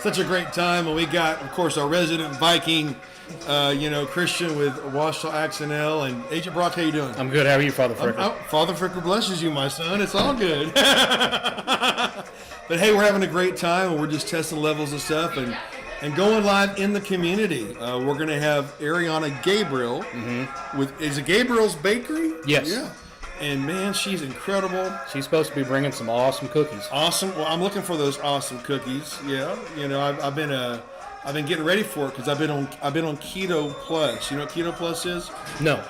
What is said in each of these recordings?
such a great time. And we got, of course, our resident Viking, Christian with Washington Axonell. And Agent Brock, how you doing? I'm good. How are you, Father Fricker? Father Fricker blesses you, my son. It's all good. But hey, we're having a great time, and we're just testing levels and stuff, and going live in the community. We're going to have Ariana Gabriel is it Gabriel's Bakery? Yes. Yeah. And man, she's incredible. She's supposed to be bringing some awesome cookies. Awesome. Well, I'm looking for those awesome cookies. Yeah. I've been getting ready for it because I've been on Keto Plus. You know what Keto Plus is? No.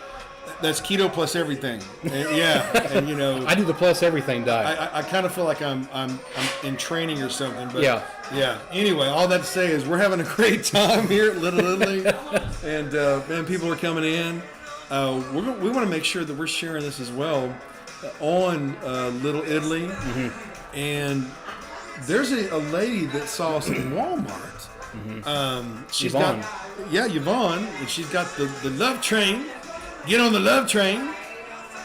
That's keto plus everything. And I do the plus everything diet. I kind of feel like I'm in training or something. But yeah. Anyway, all that to say is we're having a great time here at Little Italy, and man, people are coming in. We want to make sure that we're sharing this as well on Little Italy. And there's a lady that saw us in Walmart. She's Yvonne. Yvonne, and she's got the love train. Get on the love train,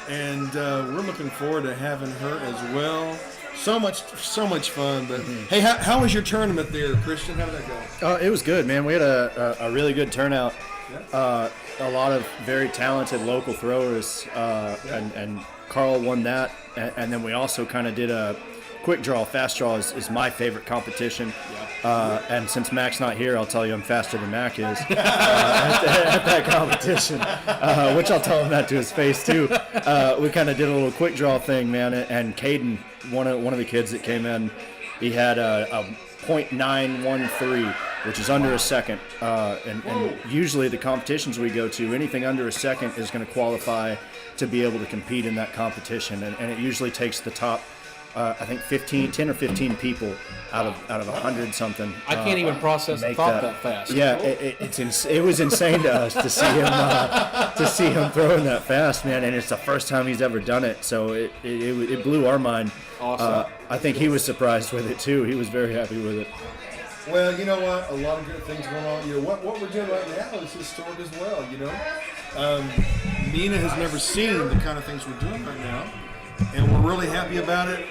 and we're looking forward to having her as well. So much fun. But hey, how was your tournament there, Christian? How did that go? It was good, man. We had a really good turnout. A lot of very talented local throwers, and Carl won that. And then we also kind of did a quick draw. Fast draw is my favorite competition. And since Mac's not here, I'll tell you I'm faster than Mac is at that competition, which I'll tell him that to his face too. We kind of did a little quick draw thing, man. And Caden, one of the kids that came in, he had a .913, which is under a second. And usually the competitions we go to, anything under a second is going to qualify to be able to compete in that competition. And it usually takes the top, I think 10 or 15 people out of 100 something. I can't even process the thought that fast. Yeah, it was insane to us to see him throwing that fast, man. And it's the first time he's ever done it, so it blew our mind. Awesome. I think he was surprised with it too. He was very happy with it. Well, you know what? A lot of good things going on. What we're doing right now is historic as well. Nina has never seen the kind of things we're doing right now. And we're really happy about it,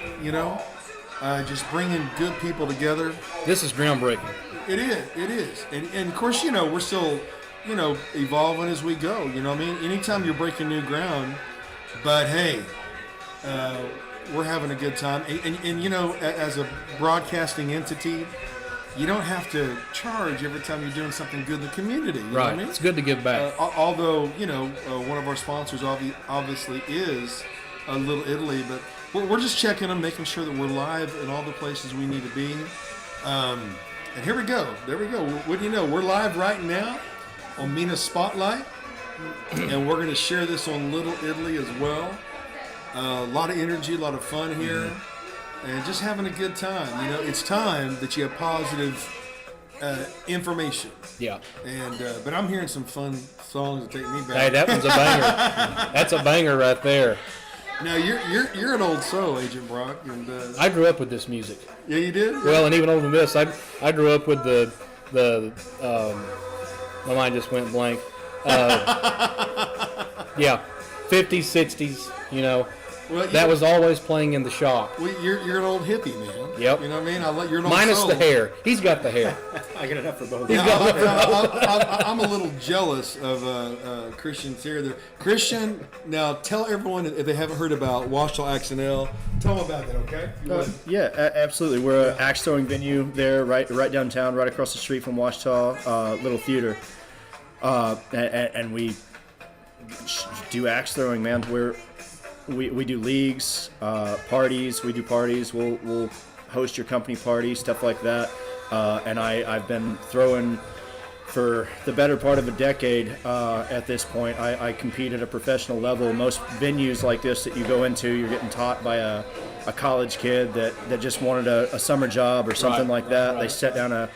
just bringing good people together. This is groundbreaking. It is. And of course, we're still, evolving as we go. You know what I mean? Anytime you're breaking new ground, but hey, we're having a good time. And as a broadcasting entity, you don't have to charge every time you're doing something good in the community. You know what I mean? It's good to give back. Although, one of our sponsors obviously is a Little Italy, but we're just checking them, making sure that we're live in all the places we need to be. And here we go. There we go. What do you know? We're live right now on Mina's Spotlight, and we're going to share this on Little Italy as well. A lot of energy, a lot of fun here, and just having a good time. It's time that you have positive information. Yeah. And but I'm hearing some fun songs that take me back. Hey, that one's a banger. That's a banger right there. Now you're an old soul, Agent Brock, and I grew up with this music. Yeah, you did. Well, and even older than this, I grew up with the my mind just went blank. 50s, 60s, Well, that was always playing in the shop. Well, you're an old hippie, man. Yep. You know what I mean? You're an old Minus soul. the hair. He's got the hair. I get enough for both. I'm a little jealous of Christian's hair there. Christian, now tell everyone if they haven't heard about Washington Axonell. Tell them about that, okay? Absolutely. We're an axe throwing venue there, right downtown, right across the street from Washita, Little Theater, and we do axe throwing, man. We do leagues, parties. We do parties. We'll host your company party, stuff like that. And I've been throwing for the better part of a decade at this point. I compete at a professional level. Most venues like this that you go into, you're getting taught by a college kid that just wanted a summer job or something like that. They set down a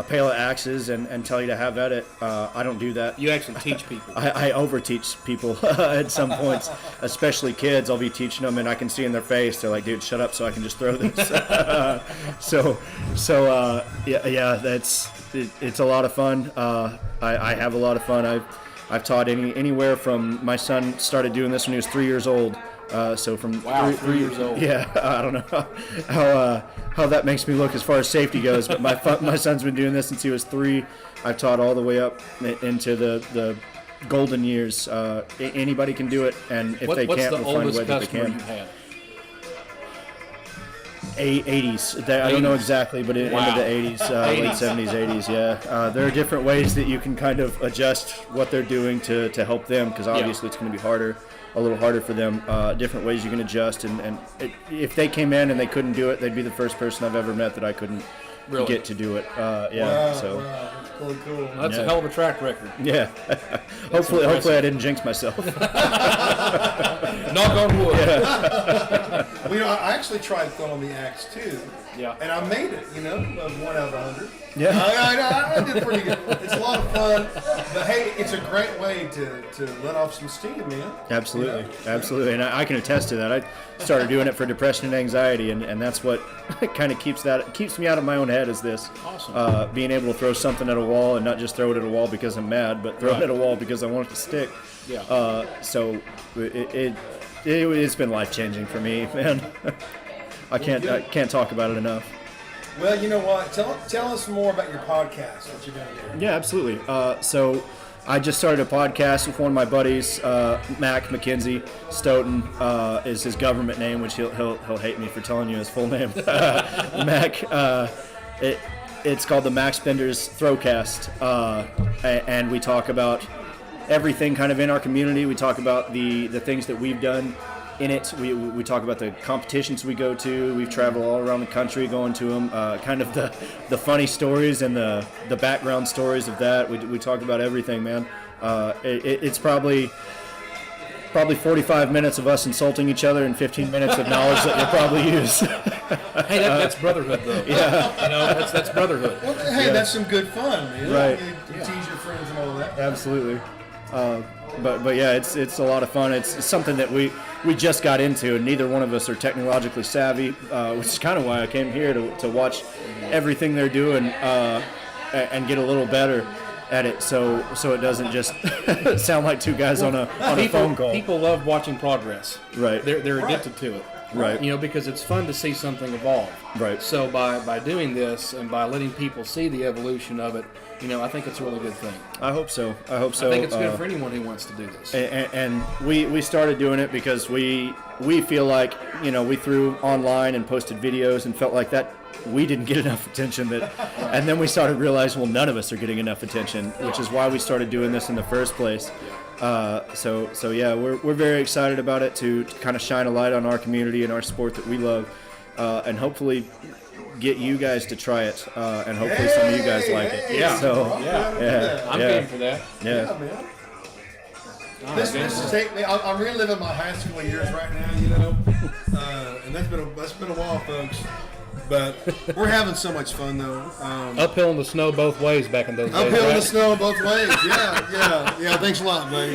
pail of axes and tell you to have at it. I don't do that. You actually teach people. I over-teach people at some points, especially kids. I'll be teaching them, and I can see in their face, they're like, dude, shut up so I can just throw this. It's a lot of fun. I have a lot of fun. I've taught anywhere from, my son started doing this when he was 3 years old, So from Wow, 3 years old. Yeah, I don't know how that makes me look as far as safety goes, but my son's been doing this since he was 3. I've taught all the way up into the golden years. Anybody can do it, and if they can't, we'll find a way that they can. You've had? 80s. I don't know exactly, but into the 80s, late 70s, 80s. Yeah, there are different ways that you can kind of adjust what they're doing to help them, because obviously it's going to be a little harder for them. Different ways you can adjust, and if they came in and they couldn't do it, they'd be the first person I've ever met that I couldn't get to do it. Wow, that's really cool. Well, that's a hell of a track record. Yeah. hopefully I didn't jinx myself. Knock on wood. Yeah. Well, I actually tried throwing the axe too. Yeah. And I made it, of 1 out of 100. Yeah. I did pretty good. It's a lot of fun. But hey, it's a great way to let off some steam, man. Absolutely. Absolutely. And I can attest to that. I started doing it for depression and anxiety, and that's what kind of keeps me out of my own head is this. Awesome. Being able to throw something at a wall and not just throw it at a wall because I'm mad, but throw it at a wall because I want it to stick. Yeah. So it's been life-changing for me, man. I can't talk about it enough. Well, you know what? Tell us more about your podcast, what you're going to do. Yeah, absolutely. So I just started a podcast with one of my buddies, Mac McKenzie. Stoughton is his government name, which he'll hate me for telling you his full name. Mac. It's called the Max Bender's Throwcast, and we talk about everything kind of in our community. We talk about the things that we've done in it. We talk about the competitions we go to. We've traveled all around the country going to them. Kind of the funny stories and the background stories of that. We talk about everything, man. It's probably 45 minutes of us insulting each other and 15 minutes of knowledge that you'll probably use. Hey, that's brotherhood, though. Yeah. That's brotherhood. Well, hey, that's some good fun, man. Right. You tease your friends and all that. Absolutely. But yeah, it's a lot of fun. It's something that we just got into, and neither one of us are technologically savvy, which is kind of why I came here to watch everything they're doing and get a little better at it, so it doesn't just sound like two guys on a phone call. People love watching progress. Right. They're addicted to it. Right. Because it's fun to see something evolve. Right. So by doing this and by letting people see the evolution of it, I think it's a really good thing. I hope so. I think it's good for anyone who wants to do this. And we started doing it because we feel like, we threw online and posted videos and felt like that we didn't get enough attention, and then we started realizing, well, none of us are getting enough attention, which is why we started doing this in the first place. So yeah, we're very excited about it to kind of shine a light on our community and our sport that we love, and hopefully get you guys to try it, and hopefully some of you guys like it. Yeah. So I'm game for that. Yeah, man. This is I'm reliving my high school years right now, and that's been a while, folks. But we're having so much fun, though. Uphill in the snow both ways back in those days. Uphill in right? the snow both ways. Yeah. Thanks a lot, buddy.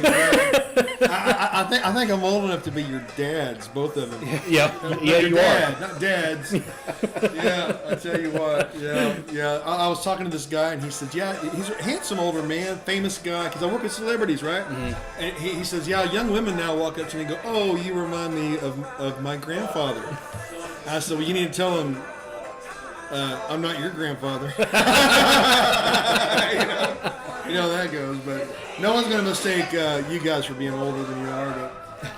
I think I'm old enough to be your dads, both of them. Yeah, you dad, are. not dads. Yeah, I tell you what. Yeah. I was talking to this guy, and he said, "Yeah, he's a handsome older man, famous guy, because I work with celebrities, right?" Mm-hmm. And he says, "Yeah, young women now walk up to me and go, 'Oh, you remind me of my grandfather.'" I said, "Well, you need to tell him." I'm not your grandfather. You know how that goes, but no one's going to mistake you guys for being older than you are.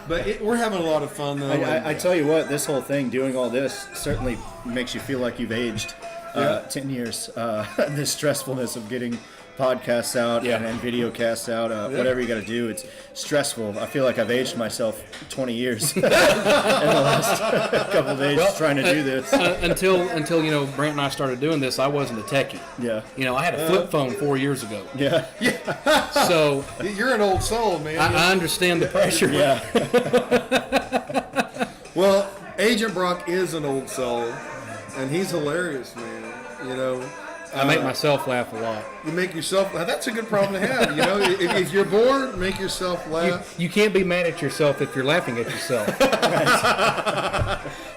But we're having a lot of fun, though. I tell you what, this whole thing, doing all this, certainly makes you feel like you've aged 10 years. This stressfulness of getting podcasts out and video casts out, whatever you got to do, it's stressful. I feel like I've aged myself 20 years in the last couple of days trying to do this. Until Brant and I started doing this, I wasn't a techie. Yeah. I had a flip phone 4 years ago. Yeah. So you're an old soul, man. I understand the pressure. Yeah. Well, Agent Brock is an old soul, and he's hilarious, man. I make myself laugh a lot. You make yourself laugh. That's a good problem to have. If you're bored, make yourself laugh. You can't be mad at yourself if you're laughing at yourself.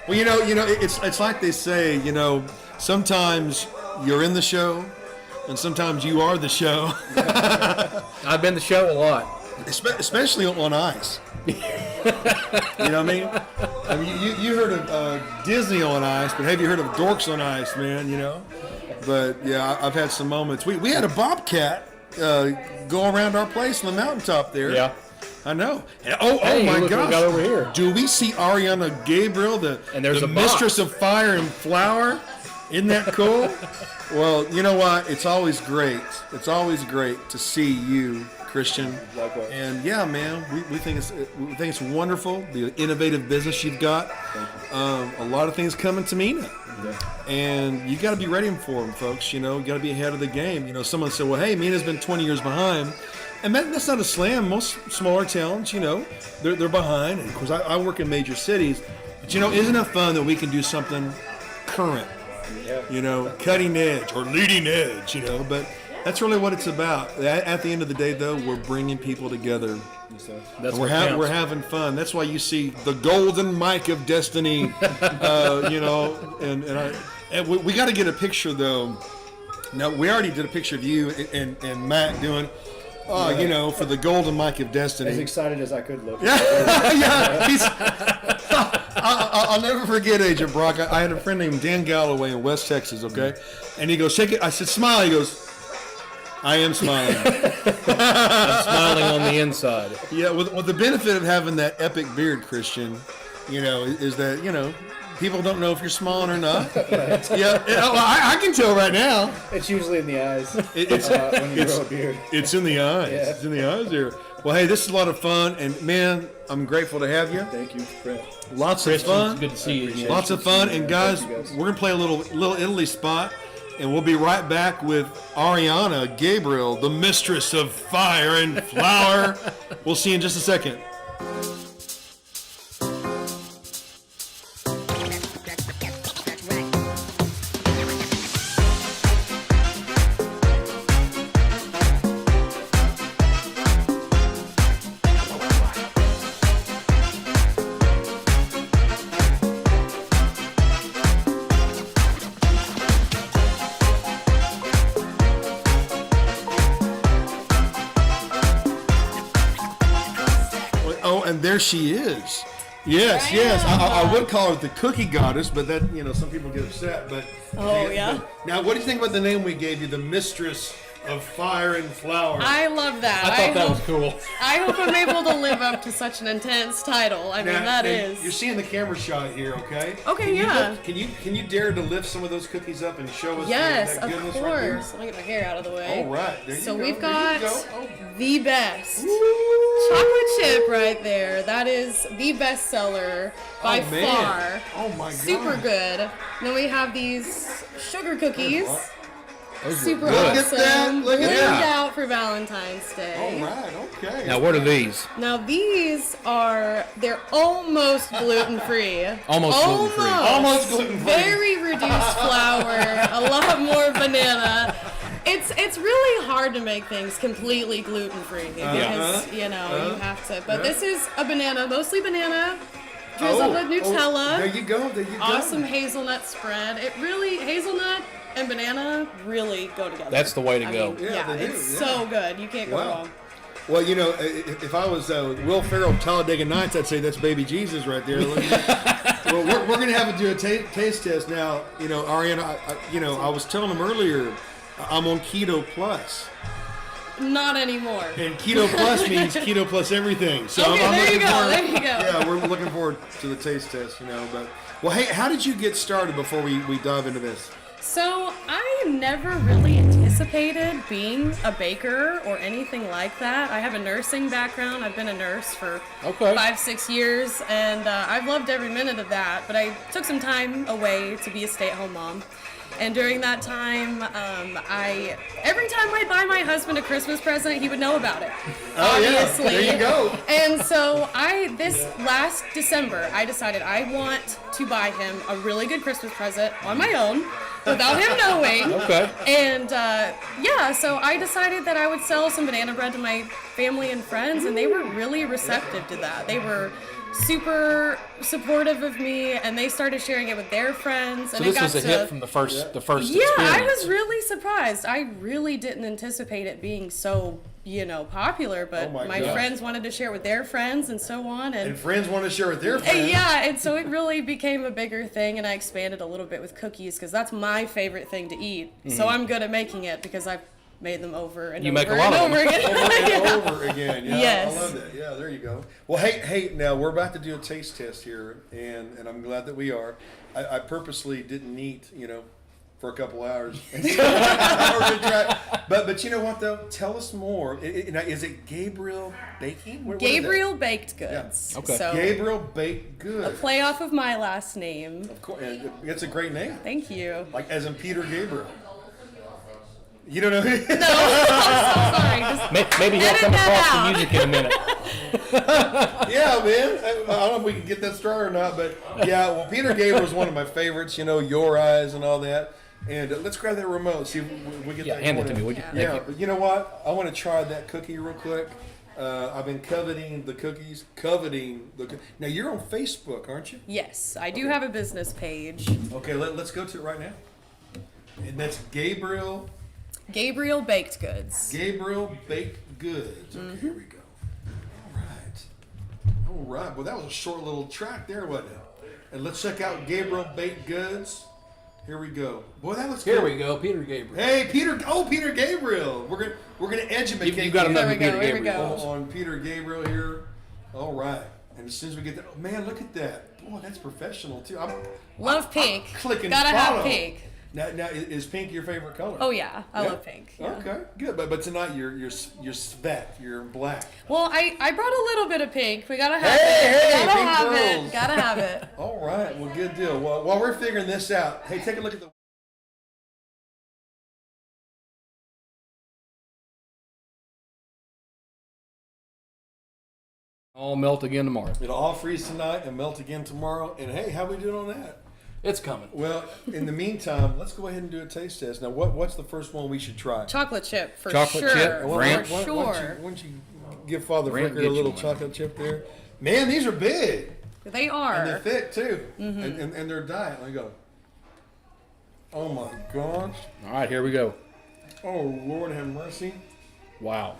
Well, it's like they say. Sometimes you're in the show, and sometimes you are the show. I've been the show a lot, especially on ice. You know what I mean? You heard of Disney on ice, but have you heard of Dorks on Ice, man? You know? But yeah, I've had some moments. We had a bobcat go around our place on the mountaintop there. Yeah. I know. Hey, Oh my look what gosh! we got over here. Do we see Ariana Gabriel, And there's the a box. mistress of fire and flower? Isn't that cool? Well, you know what? It's always great. It's always great to see you, Christian. Likewise. And yeah, man, we think it's wonderful. The innovative business you've got. A lot of things coming to Mina. And you got to be ready for them, folks. You know, you got to be ahead of the game. You know, someone said, well, hey, Mina's been 20 years behind. And that's not a slam. Most smaller towns, you know, they're behind. And of course, I work in major cities. But, you know, isn't it fun that we can do something current? You know, cutting edge or leading edge, you know. But that's really what it's about. At the end of the day, though, we're bringing people together. That's We're having fun. That's why you see the golden mic of destiny, you know. And we got to get a picture though. Now we already did a picture of you and Matt doing, you know, for the golden mic of destiny. As excited as I could look. Yeah. I'll never forget Agent Brock. I had a friend named Dan Galloway in West Texas. Okay, and he goes, "Shake it." I said, "Smile." He goes, I am smiling. I'm smiling on the inside. Yeah, with the benefit of having that epic beard, Christian, you know, is that, you know, people don't know if you're smiling or not. Yeah, I can tell right now. It's usually in the eyes It's when you grow a beard. It's in the eyes. Yeah. It's in the eyes there. Well, hey, this is a lot of fun, and man, I'm grateful to have you. Thank you, Brent. Lots of Christian, fun. it's good to see you again. Lots of fun, and guys, Thank you, guys. we're gonna play a little Italy spot, and we'll be right back with Ariana Gabriel, the mistress of fire and flower. We'll see you in just a second. Oh, and there she is. Yes, yes. I would call her the cookie goddess, but that, you know, some people get upset. But Yeah. Now, what do you think about the name we gave you, the mistress of fire and flower? I love that. I thought that was cool. I hope I'm able to live up to such an intense title. I mean, that is. You're seeing the camera shot here, okay? Okay, Can you yeah. lift- can you dare to lift some of those cookies up and show us Yes, that of goodness right there? course. Let me get my hair out of the way. All right, there you So go. we've There got you go. Oh. the best Woo! chocolate chip right there. That is the best seller by Oh, man. far. Oh my god. Super good. Then we have these sugar cookies. Those Super are good. Look at that, awesome. look at Bloomed that. out for Valentine's Day. All right, okay. Now, what are these? Now they're almost gluten-free. Almost gluten-free. Almost gluten-free. Very reduced flour, a lot more banana. It's really hard to make things completely gluten-free because, you know, you have to. But this is a banana, mostly banana, drizzled with Nutella. there you go, there you go. Awesome hazelnut spread. Hazelnut and banana really go together. That's the way to I go. mean, Yeah, they do, it's yeah. so good. You can't go Wow. wrong. Well, you know, if I was Will Ferrell, Talladega Nights, I'd say that's baby Jesus right there. Look at that. Well, we're going to have to do a taste test now. You know, Ariana, I was telling him earlier, I'm on Keto Plus. Not anymore. And Keto Plus means Keto Plus everything. So Okay, I'm there you looking go, forward, there you go. Yeah, we're looking forward to the taste test, you know. But well, hey, how did you get started before we dive into this? So I never really anticipated being a baker or anything like that. I have a nursing background. I've been a nurse for Okay. 5-6 years, and I've loved every minute of that. But I took some time away to be a stay-at-home mom. And during that time, every time I buy my husband a Christmas present, he would know about it. Oh, yeah. Obviously. There you go. And so this last December, I decided I want to buy him a really good Christmas present on my own without him knowing. Okay. And so I decided that I would sell some banana bread to my family and friends, and they were really receptive to that. They were super supportive of me, and they started sharing it with their friends. So And this it got was a to, hit from the first yeah, I experience. was really surprised. I really didn't anticipate it being so popular, but Oh my my gosh. friends wanted to share with their friends and so on. And friends want to share with their friends. Yeah, and so it really became a bigger thing, and I expanded a little bit with cookies because that's my favorite thing to eat. So I'm good at making it because I've made them over and You over make a and lot of over them. again. Over and over again. Yeah, Yes. I love that. Yeah, there you go. Well, hey, now we're about to do a taste test here, and I'm glad that we are. I purposely didn't eat, for a couple hours. But you know what though? Tell us more. Is it Gabriel Baking? What is that? Gabriel Baked Goods. Yeah. Okay. So Gabriel Baked Goods. play off of my last name. Of course, and it's a great name. Thank you. Like as in Peter Gabriel. You don't know who? No, I'm so sorry. Just Maybe he'll Edit come that across out. the music in a minute. Yeah, man. I don't know if we can get that started or not, but yeah. Well, Peter Gabriel's one of my favorites. Your Eyes and all that. And let's grab that remote. See if we get Yeah, that. hand it going to me, in. would you? Yeah, Thank you. but you know what? I want to try that cookie real quick. I've been coveting the cookies. Now you're on Facebook, aren't you? yes, I do have a business page. Okay, let's go to it right now. And that's Gabriel Baked Goods. Baked Goods. Okay, here we go. All right. Well, that was a short little track there, wasn't it? And let's check out Gabriel Baked Goods. Here we go. Boy, that looks Here good. we go, Peter Gabriel. Hey, Peter! Oh, Peter Gabriel. We're gonna educate You got to know There who we go, Peter here we Gabriel go. is. on Peter Gabriel here. All right. And as soon as we get that, oh, man, look at that. Boy, that's professional too. Love pink. I'm clicking Gotta follow. have pink. Now, is pink your favorite color? Oh yeah, I Yeah? love pink. Yeah. Okay, good. But tonight you're svet. You're black. Well, I brought a little bit of pink. We gotta have Hey, it. hey, Gotta pink have girls. it. Gotta have it. All right. Well, good deal. Well, while we're figuring this out, hey, take a look at the. All melt again tomorrow. It'll all freeze tonight and melt again tomorrow. And hey, how we doing on that? It's coming. Well, in the meantime, let's go ahead and do a taste test. Now, what's the first one we should try? Chocolate chip for Chocolate sure. chip, Well, Brant. why sure. don't you give Father Brant, Fricker a get little you one. chocolate chip there? Man, these are big. They And they're are. thick, too. And they're diet. Let me go. Oh, my gosh. All right, here we go. Oh, Lord have mercy. Wow.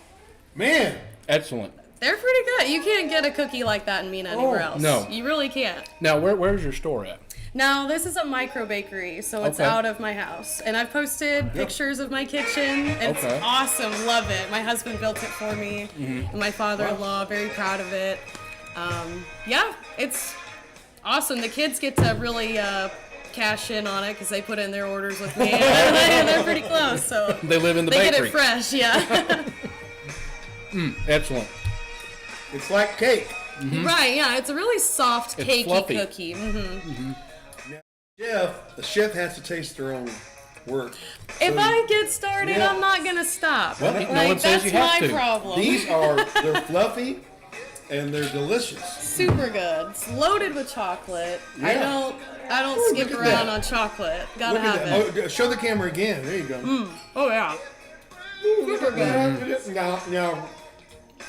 Man. Excellent. They're pretty good. You can't get a cookie like that in Mina anywhere else. no. You really can't. Now, where's your store at? Now, this is a micro bakery, so it's Okay. out of my house. And I've posted pictures of my kitchen. And Okay. It's awesome. Love it. My husband built it for me. Mm-hmm. And my father-in-law, very proud of it. Yeah, it's awesome. The kids get to really cash in on it because they put in their orders with me. And they're pretty close, so They live in the they get bakery. it fresh, yeah. Excellent. It's like cake. Right, yeah. It's a really soft, It's cakey fluffy. cookie. The chef has to taste their own work. If I get started, Yeah. I'm not going to stop. Well, like, no one says that's you have my to. problem. They're fluffy and they're delicious. Super good. It's loaded with chocolate. Yeah. I don't Ooh, skip look at around that. on chocolate. Gotta Look at have that. it. Oh, show the camera again. There you go. Oh yeah. Super good.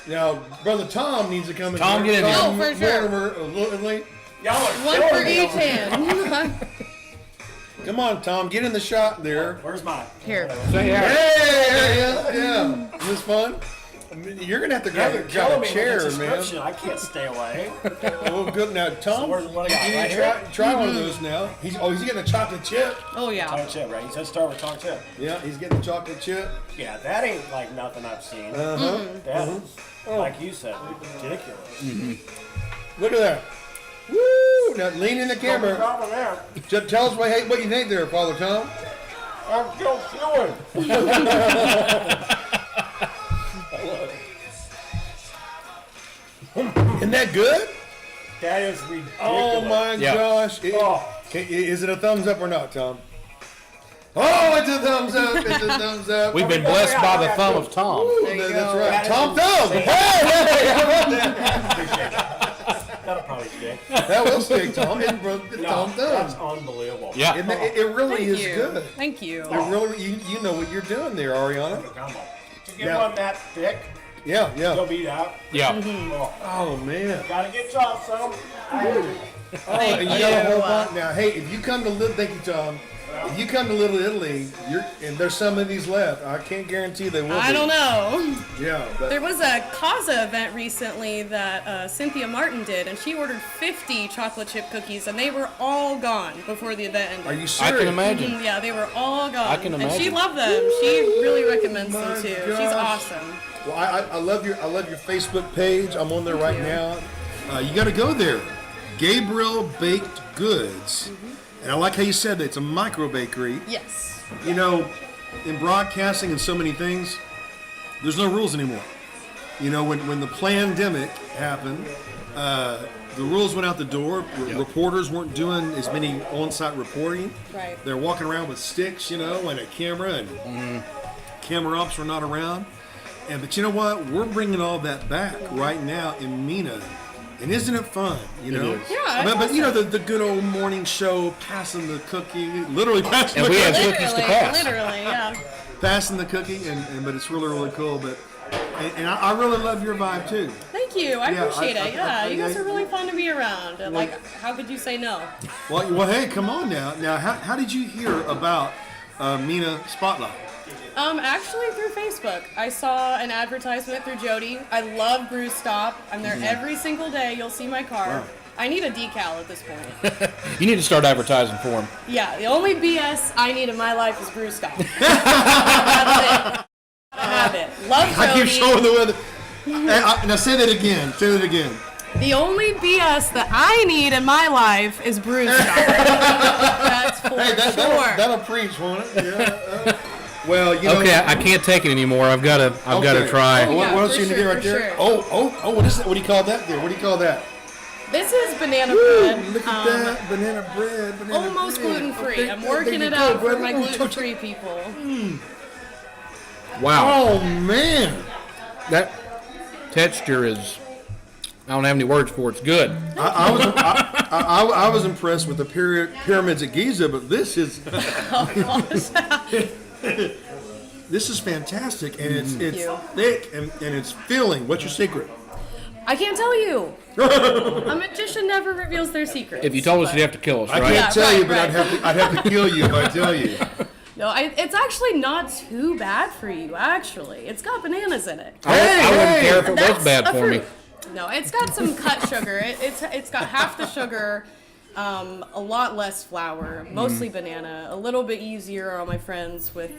Now, Brother Tom needs to come in. Tom, here. get in here. Oh, for sure. Mortimer, a little late. Y'all are One killing for me each over here. hand. Come on, Tom, get in the shot there. Where's mine? Here. Say Hey, yeah. Is this fun? I mean, you're gonna have to Yeah, grab, you're grab killing a me chair, with the man. description. I can't stay away. Oh, good. Now, Tom, So where's what I got, you need right to here? try one of those now. He's getting a chocolate chip. Oh yeah. Tongue chip, right? You said start with tongue chip. Yeah, he's getting the chocolate chip. Yeah, that ain't like nothing I've seen. Uh-huh. That is, like you said, ridiculous. Look at that. Woo! Now lean in the camera. Over there. Just tell us what you think there, Father Tom. I'm still chewing. Isn't that good? That is ridiculous. Oh my Yeah. gosh! Oh. Is it a thumbs up or not, Tom? Oh, it's a thumbs up! It's a thumbs up. We've been blessed by the thumb of Tom. Ooh, There you that's go. right. That is Tom Thumb. insane. Hey, how about that? That'll probably stick. That will stick, Tom. It broke the No, Tom that's Thumb. unbelievable. Yeah. And it really Thank is you. good. Thank you. It really, you know what you're doing there, Ariana. Combo. To get Yeah. one that thick, Yeah, you'll yeah. beat out. Yeah. Oh, Oh man. gotta get y'all some. Oh, and you got a you. whole bunch. Now, hey, if you come to live, thank you, Tom. if you come to Little Italy, and there's some of these left. I can't guarantee they will. I don't know. Yeah, but There was a Kaza event recently that Cynthia Martin did, and she ordered 50 chocolate chip cookies, and they were all gone before the event ended. are you I serious? can imagine. Yeah, they were all gone. I can And she imagine. loved them. She really recommends them My too. She's gosh. awesome. Well, I love your Facebook page. I'm on there right you. now. You got to go there. Gabriel Baked Goods. And I like how you said that it's a micro bakery. Yes. You know, in broadcasting and so many things, there's no rules anymore. You know, when the pandemic happened, the rules went out the door. Reporters weren't doing as many on-site reporting. Right. They're walking around with sticks, you know, and a camera, and camera ops were not around. But you know what? We're bringing all that back right now in Mina. And isn't it fun, you know? is. Yeah, But you know, the good old morning show, passing the cookie, literally passing And the we have cookie. cookies to pass. Literally, yeah. Passing the cookie, but it's really, really cool. But and I really love your vibe too. Thank you. I Yeah, appreciate it. Yeah, you guys yeah. are really fun to be around. And, like, how could you say no? Well, hey, come on now. Now, how did you hear about Mina Spotlight? Actually through Facebook. I saw an advertisement through Jody. I love Brew Stop. I'm there every single day. You'll see my car. Wow. I need a decal at this point. You need to start advertising for them. Yeah, the only BS I need in my life is Brew Stop. That's it. I have it. Love I keep Jody. showing the weather. Now say that again. Say that again. The only BS that I need in my life is Brew Stop. That's for sure. That'll preach, won't it? Yeah. Well, you know. Okay, I can't take it anymore. I've got to Okay. try. Oh, what Yeah, else for you need to sure, get right for there? sure. Oh, what is that? What do you call that there? What do you call that? This is banana Woo, bread. look at that. Banana bread. Banana Almost bread. gluten free. Okay, I'm there working you it go, out for brother. my Oh, gluten free people. Wow, Oh, man. that texture is. I don't have any words for it. It's good. I was impressed with the pyramids at Giza, but this is this is fantastic, and it's you. thick and it's filling. What's your secret? I can't tell you. A magician never reveals their secrets. If you told us, you'd have to kill us, I right? can't tell right, you, but right. I'd have to kill you if I tell you. No, it's actually not too bad for you, actually. It's got bananas in it. I wouldn't care if it was That's bad a for me. fruit. No, it's got some cut sugar. It's got half the sugar, a lot less flour, mostly banana, a little bit easier on my friends with,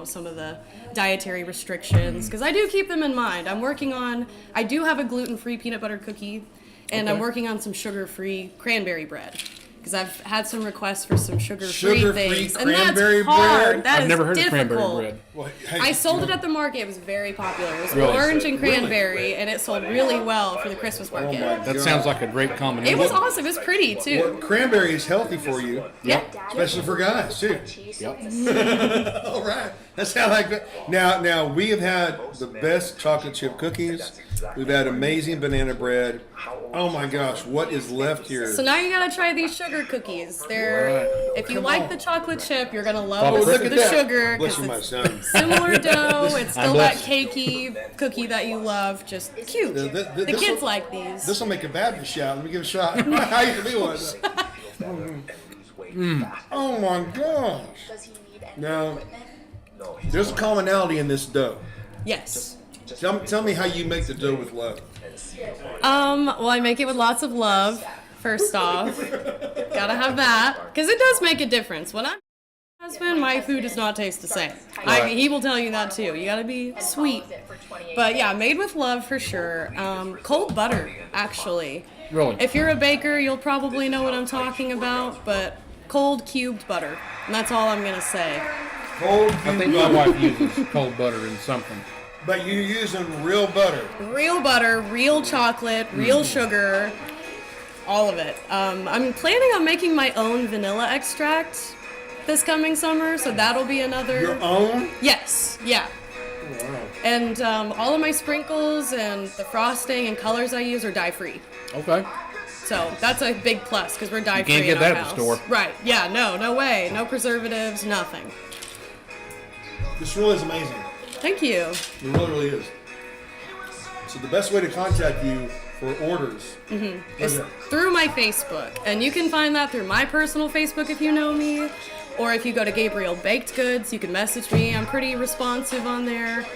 some of the dietary restrictions, because I do keep them in mind. I do have a gluten-free peanut butter cookie, and I'm working on some sugar-free cranberry bread. Because I've had some requests for some sugar-free things, and that's cranberry hard. bread? That I've is never heard of difficult. cranberry bread. Well, hey, I sold it at the market. It was very popular. It was Really? orange and cranberry, and it sold really well for the Christmas market. That sounds like a great combination. It was awesome. It was pretty Well, too. cranberry is healthy for you, Yep. especially for guys too. Yep. All right, that's how I like that. Now we have had the best chocolate chip cookies. We've had amazing banana bread. Oh my gosh, what is left here? So now you gotta try these sugar cookies. They're if you Come like on. the chocolate chip, you're gonna Oh, love look the at that. sugar Bless because you, my it's son. similar dough. It's still I'm that blessed. cakey cookie that you love. Just cute. The This kids will- like these. This will make a bad shot. Let me give it a shot. How you feeling? Oh my gosh. Now, there's a commonality in this dough. Yes. Tell me how you make the dough with love. Well, I make it with lots of love. First off, gotta have that because it does make a difference. When I'm my husband, my food does not taste the same. He will tell you that too. You gotta be sweet. But yeah, made with love for sure. Cold butter, actually. Really? If you're a baker, you'll probably know what I'm talking about. But cold cubed butter, and that's all I'm gonna say. Cold, I think my wife uses cold butter in something. but you're using real butter. Real butter, real chocolate, real sugar, all of it. I'm planning on making my own vanilla extract this coming summer, so that'll be another. Your own? Yes, yeah. Wow. And all of my sprinkles and the frosting and colors I use are dye-free. Okay. So that's a big plus because we're dye-free can't get in our that at the house. store. Right, yeah, no way. No preservatives, nothing. This really is amazing. Thank you. It really, really is. So the best way to contact you for orders It's through my Facebook, and you can find that through my personal Facebook if you know me, Or if you go to Gabriel Baked Goods, you can message me. I'm pretty responsive on there.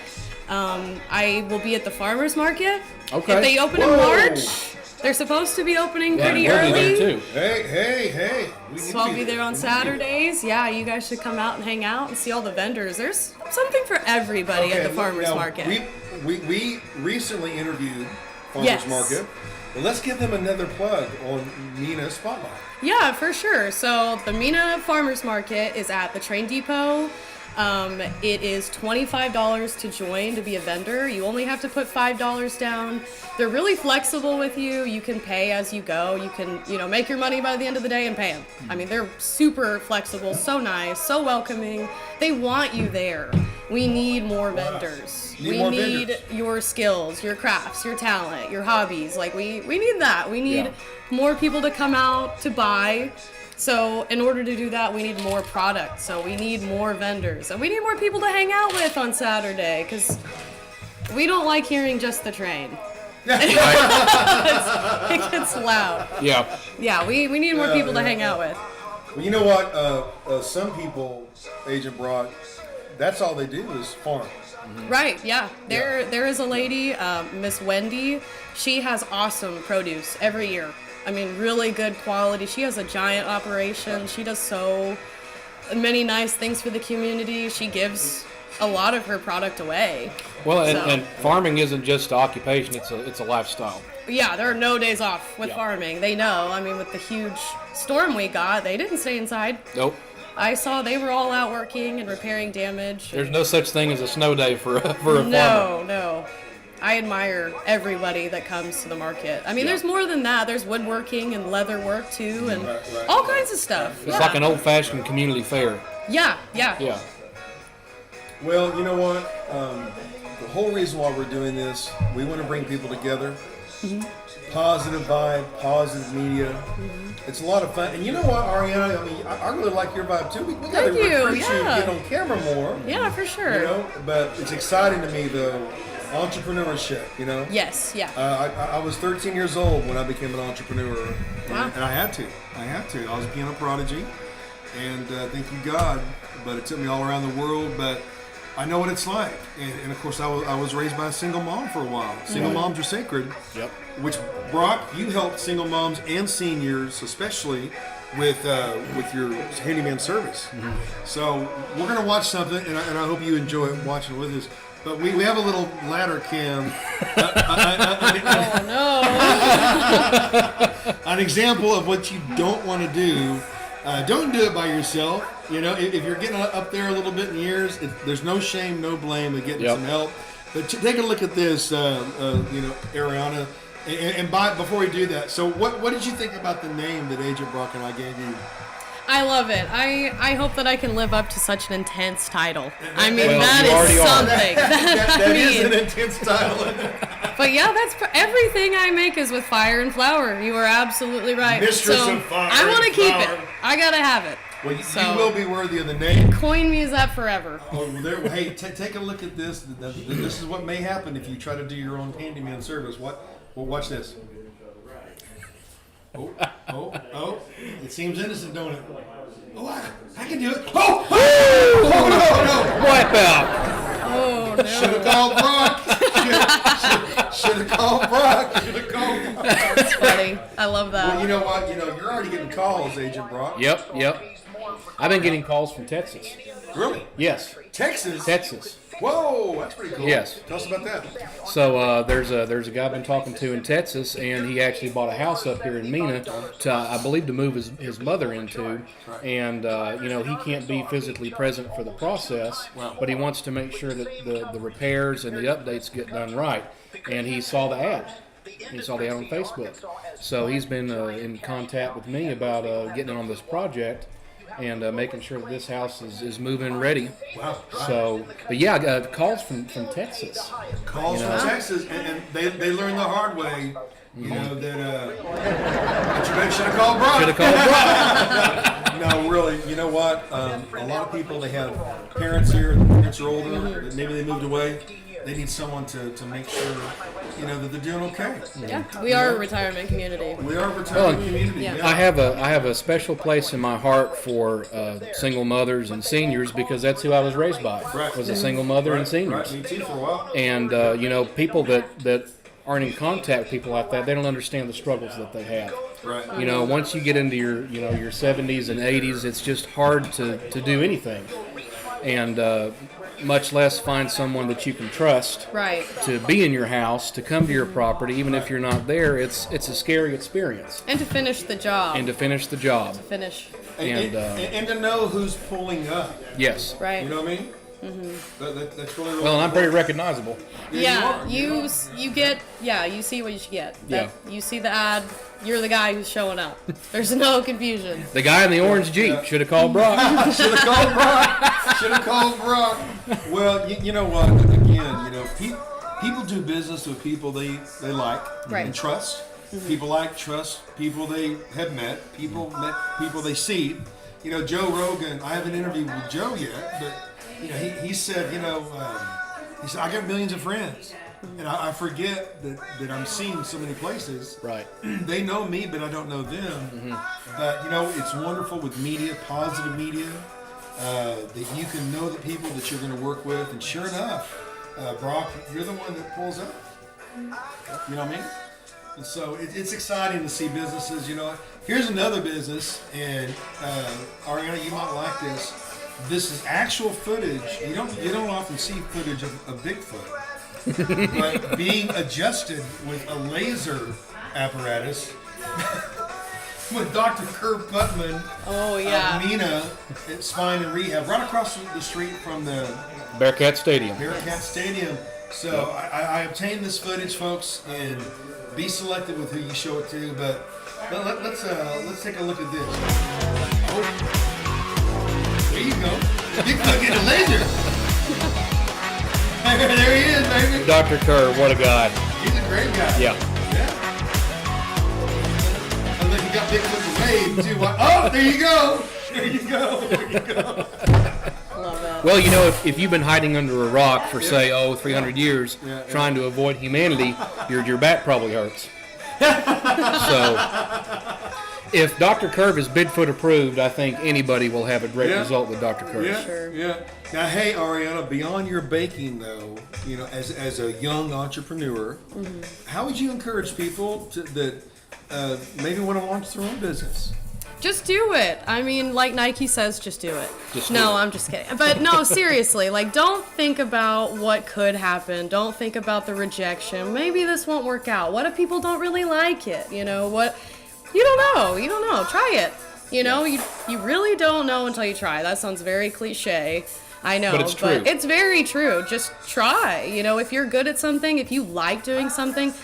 I will be at the farmers market. Okay. If they open in March, they're supposed to be opening pretty we'll be early. there too. Hey. So I'll be there on Saturdays. Yeah, you guys should come out and hang out and see all the vendors. There's something for everybody at the farmers market. We recently interviewed Farmers Market. Well, let's give them another plug on Mina Spotlight. Yeah, for sure. So the Mina Farmers Market is at the train depot. It is $25 to join to be a vendor. You only have to put $5 down. They're really flexible with you. You can pay as you go. You can, make your money by the end of the day and pay them. I mean, they're super flexible, so nice, so welcoming. They want you there. We need more vendors. We need your skills, your crafts, your talent, your hobbies. Like we need that. We need more people to come out to buy. So in order to do that, we need more product. So we need more vendors. And we need more people to hang out with on Saturday because we don't like hearing just the train. It gets loud. Yeah. Yeah, we need more people to hang out with. Well, you know what? Some people, Agent Brock, that's all they do is farm. Right, yeah. There is a lady, Miss Wendy. She has awesome produce every year. I mean, really good quality. She has a giant operation. She does so many nice things for the community. She gives a lot of her product away. Well, and farming isn't just occupation; it's a lifestyle. Yeah, there are no days off with farming. They know. I mean, with the huge storm we got, they didn't stay inside. Nope. I saw they were all out working and repairing damage. There's no such thing as a snow day for a farmer. No. I admire everybody that comes to the market. I mean, there's more than that. There's woodworking and leather work too, and all kinds of stuff. It's like an old-fashioned community fair. Yeah. Well, you know what? The whole reason why we're doing this, we want to bring people together. Positive vibe, positive media. It's a lot of fun. And you know what, Ariana? I mean, I really like your vibe too. We got to recruit you to get on camera more. Yeah, for sure. But it's exciting to me, though. Entrepreneurship, Yes, yeah. I was 13 years old when I became an entrepreneur. Wow. And I had to. I was a piano prodigy. And thank you, God. But it took me all around the world. But I know what it's like. And of course, I was raised by a single mom for a while. Single moms are sacred. Yep. Which, Brock, you helped single moms and seniors, especially, with your handyman service. So we're going to watch something, and I hope you enjoy watching it with us. But we have a little ladder cam. Oh, no. An example of what you don't want to do. Don't do it by yourself. If you're getting up there a little bit in years, there's no shame, no blame in getting some help. But take a look at this, Ariana. And before we do that, so what did you think about the name that Agent Brock and I gave you? I love it. I hope that I can live up to such an intense title. I mean, Well, that you already is are. something. That is an intense title. But yeah, everything I make is with fire and flour. You are absolutely right. Mistress so of fire I want to and keep flour. it. I gotta have it. Well, you So- will be worthy of the name. Coin me as that forever. Hey, take a look at this. This is what may happen if you try to do your own handyman service. Well, watch this. Oh! It seems innocent, don't it? Oh, I can do it. Oh no! Wipe out. Oh no. Should have called Brock. Should have called Brock. That's funny. I love that. Well, you know what? You're already getting calls, Agent Brock. Yep. I've been getting calls from Texas. Really? Yes. Texas. Whoa, that's pretty cool. Yes. Tell us about that. So there's a guy I've been talking to in Texas, and he actually bought a house up here in Mina to, I believe, to move his mother into. And he can't be physically present for the process, but he wants to make sure that the repairs and the updates get done right. And he saw the ad. He saw the ad on Facebook. So he's been in contact with me about getting on this project and making sure that this house is moving ready. Wow. So, but yeah, calls from Texas. Calls from Texas, and they learned the hard way. That you should have called Brock. Should have called Brock. No, really. You know what? A lot of people, they have parents here. The parents are older. Maybe they moved away. they need someone to make sure, that they're doing okay. Yeah, we are a retirement community. We are a retirement community. yeah. Yeah. I have a special place in my heart for single mothers and seniors because that's who I was raised by. Right. Was a single mother and seniors. Right, me too for a while. And people that aren't in contact with people like that, they don't understand the struggles that they have. Right. Once you get into your 70s and 80s, it's just hard to do anything, and much less find someone that you can trust Right. to be in your house, to come to your property, even if you're not there. It's a scary experience. And to finish the job. And to finish the job. Finish. And to know who's pulling up. Yes. Right. You know what I mean? That's really Well, and I'm pretty recognizable. Yeah, you are. you get, you see what you should get. Yeah. You see the ad, you're the guy who's showing up. There's no confusion. The guy in the orange Jeep should have called Brock. Should have called Brock. Well, you know what? Again, people do business with people they like Right. and trust. People like, trust people they have met. People they see. Joe Rogan. I haven't interviewed with Joe yet, but he said, he said I got millions of friends, and I forget that I'm seen so many places. Right. They know me, but I don't know them. But it's wonderful with media, positive media, that you can know the people that you're going to work with. And sure enough, Brock, you're the one that pulls up. You know what I mean? And so it's exciting to see businesses. Here's another business, and Ariana, you might like this. This is actual footage. You don't often see footage of Bigfoot, but being adjusted with a laser apparatus with Dr. Kerr Putman of Mina at Spine and Rehab, right across the street from the Bearcat Stadium. So I obtained this footage, folks, and be selective with who you show it to. But let's take a look at this. Oh. There you go. Bigfoot getting a laser. There he is, baby. Dr. Kerr, what a guy. He's a great guy. Yeah. And then you got Bigfoot to wave too. Oh, there you go. There you go. Love that. Well, if you've been hiding under a rock for, say, 300 years, trying to avoid humanity, your back probably hurts. So, if Dr. Kerr is Bigfoot approved, I think anybody will have a great result with Dr. Kerr. Yeah. Now, hey, Ariana, beyond your baking, though, as a young entrepreneur, how would you encourage people that maybe want to launch their own business? Just do it. I mean, like Nike says, just do it. No, I'm just kidding. But no, seriously, don't think about what could happen. Don't think about the rejection. Maybe this won't work out. What if people don't really like it? What? You don't know. You don't know. Try it. You really don't know until you try. That sounds very cliche. I know, but it's true. It's very true. Just try. If you're good at something, if you like doing something,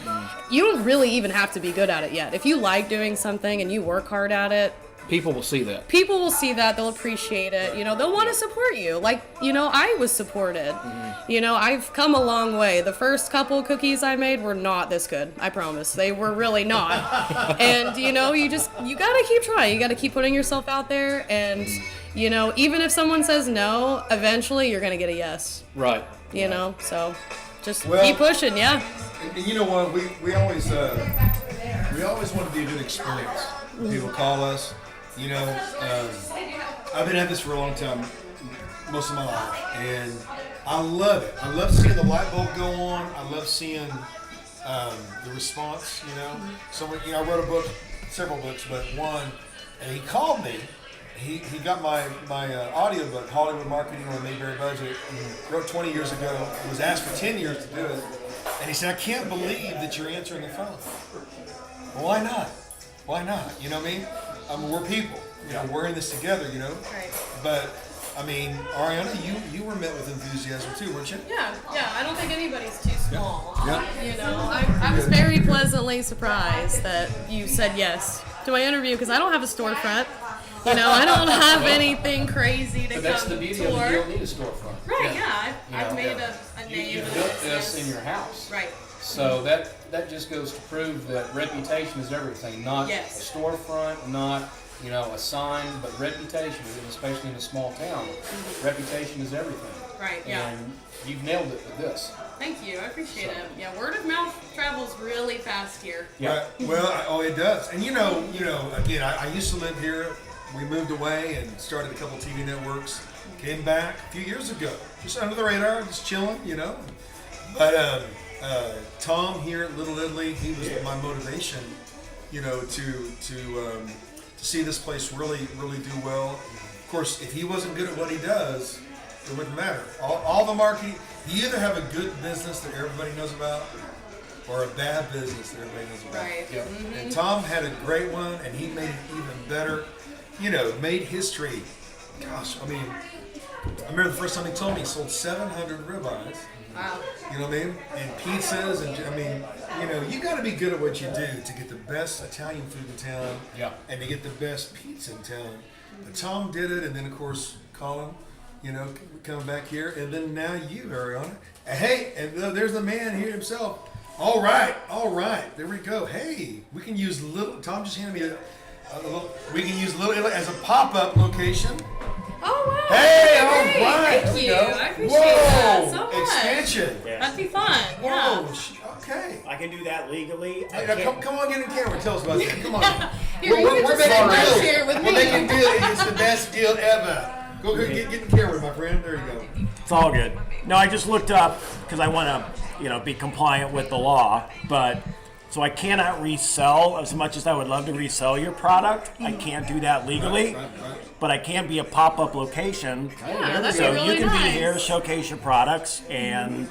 you don't really even have to be good at it yet. If you like doing something and you work hard at it, people will see that. People will see that. They'll appreciate it. They'll want to support you. I was supported. I've come a long way. The first couple of cookies I made were not this good. I promise. They were really not. And, you got to keep trying. You got to keep putting yourself out there. And, even if someone says no, eventually you're going to get a yes. Right. So just keep pushing. Yeah. And you know what? We always want to be a good experience. When people call us. I've been at this for a long time, most of my life, and I love it. I love seeing the light bulb go on. I love seeing the response. Someone, I wrote a book, several books, but one, and he called me. He got my audio book, Hollywood Marketing on a Mayberry Budget. Wrote 20 years ago. Was asked for 10 years to do it, and he said, "I can't believe that you're answering the phone." Well, why not? Why not? You know what I mean? We're people. We're in this together, Right. But, Ariana, you were met with enthusiasm too, weren't you? Yeah. I don't think anybody's too small. Yeah. I was very pleasantly surprised that you said yes to my interview because I don't have a storefront. I don't have anything crazy to That's come the beauty tour. of it. You don't need a storefront. Right, yeah. I've made a name. You of built business. this in your house. Right. So that just goes to prove that reputation is everything. Not Yes. a storefront, not a sign, but reputation, especially in a small town. Reputation is everything. Right, yeah. And you've nailed it with this. Thank you. I appreciate it. Yeah, word of mouth travels really fast here. Yeah. Right. Well, it does. And again, I used to live here. We moved away and started a couple TV networks. Came back a few years ago, just under the radar, just chilling, But Tom here at Little Italy, he was my motivation, to see this place really do well. Of course, if he wasn't good at what he does, it wouldn't matter. All the marketing, you either have a good business that everybody knows about or a bad business that everybody knows about. Right. Yep. And Tom had a great one, and he made it even better. Made history. Gosh, I remember the first time he told me he sold 700 ribeyes. Wow. You know what I mean? And pizzas, and you got to be good at what you do to get the best Italian food in town. Yeah. And to get the best pizza in town. But Tom did it, and then of course Colin, coming back here, and then now you, Ariana. Hey, and there's the man here himself. All right, there we go. Hey, we can use little. Tom just handed me a little. We can use Little Italy as a pop-up location. Oh, wow. Hey, That'd be all great. right. Thank you. Go. I appreciate that so much. Expansion. That'd be fun. Yeah. Whoa, okay. I can do that legally. I Hey, now can't- come on, get in camera. Tell us about that. Come on. Here, you can just making sit right deals. here with We're me. making deals. It's the best deal ever. Go get in camera, my friend. There you go. It's all good. No, I just looked up because I want to, be compliant with the law, but so I cannot resell as much as I would love to resell your product. I can't do that legally, Right. but I can be a pop-up location. Yeah, that'd So be really you can nice. be here, showcase your products, and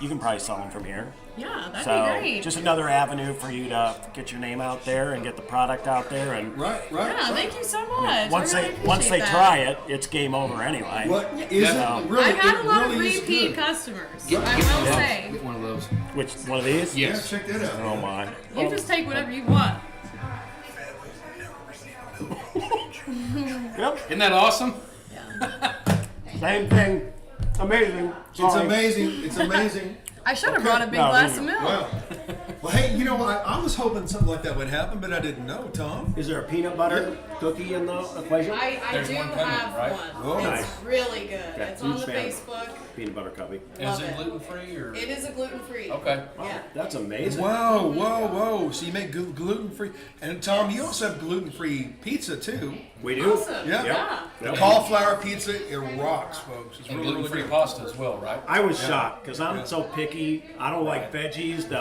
you can probably sell them from here. Yeah, that'd So be great. just another avenue for you to get your name out there and get the product out there. And Right. Yeah, thank you so much. once I really they once appreciate they that. try it, it's game over anyway. What is Yeah. it? Really, I've had it a lot really of is repeat good. customers. Get I will one. say. Get one of those. Which one of these? Yeah, Yes. check that out. Oh my. You just take whatever you want. Yep. Isn't that awesome? Same thing. Amazing. It's Sorry. amazing. It's amazing. I should have brought a big No, glass you- of milk. Wow. Well, hey, you know what? I was hoping something like that would happen, but I didn't know, Tom. Is there a peanut butter cookie in the equation? I There's do one coming, have right? one. Oh, it's nice. really good. Okay, It's on huge the fan. Facebook. Peanut butter cookie. Is Love it it. gluten free or? It is a gluten free. Okay. Yeah. That's amazing. Whoa. So you make gluten free. And Tom, you also have gluten free pizza too. We do. Awesome. Yeah. Yeah. Yep. Cauliflower pizza, it rocks, folks. It's And really, gluten free good. pasta as well, right? I was shocked because I'm so picky. I don't like veggies.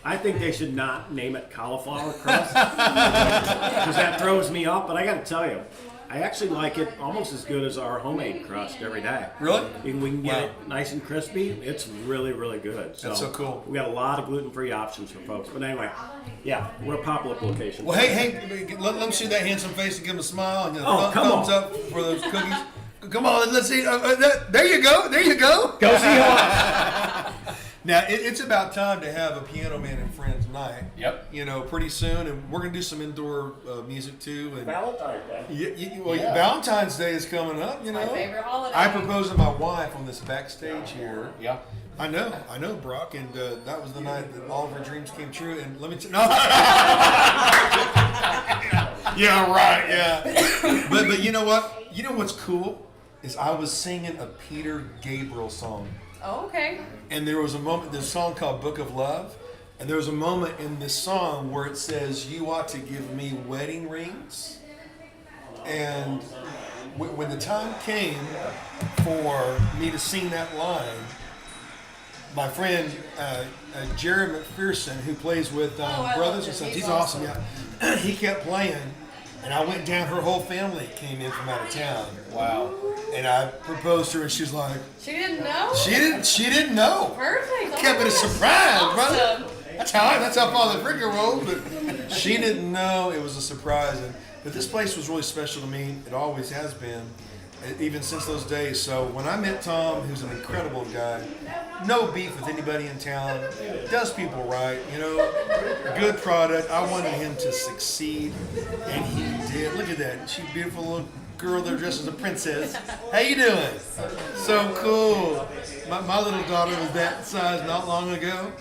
I think they should not name it cauliflower crust because that throws me off. But I got to tell you, I actually like it almost as good as our homemade crust every day. Really? We can get Wow. it nice and crispy. It's really, really good. That's so cool. We got a lot of gluten-free options for folks. But anyway, yeah, we're a pop-up location. Well, hey, let them see that handsome face and give them a smile and come thumbs on. up for those cookies. Come on, let's see. There you go. Go see Hawk. Now, it's about time to have a Piano Man and Friends night. Yep. Pretty soon, and we're gonna do some indoor music too. And Valentine's Day. Yeah. Valentine's Day is coming up. My favorite holiday. I proposed to my wife on this backstage here. Yeah. I know, Brock, and that was the night that all of our dreams came true. And let me tell yeah, right, yeah. But you know what? You know what's cool is I was singing a Peter Gabriel song. Oh, okay. And there was a moment, there's a song called Book of Love, and there was a moment in this song where it says, "You ought to give me wedding rings." And when the time came for me to sing that line, my friend Jerry McPherson, who plays with I love Brothers him. and Sons, He's he's awesome, yeah. He kept playing, and I went down, her whole family came in from out of town. Wow. And I proposed to her, and she's like, She didn't know? she didn't know. Perfect. Oh Kept my it a gosh. surprise, Awesome. brother. That's how Father Frigga rolled, but she didn't know it was a surprise. But this place was really special to me. It always has been, even since those days. So when I met Tom, who's an incredible guy, no beef with anybody in town, does people right, good product. I wanted him to succeed, and he did. Look at that. She's a beautiful little girl there dressed as a princess. How you doing? So cool. My little daughter was that size not long ago.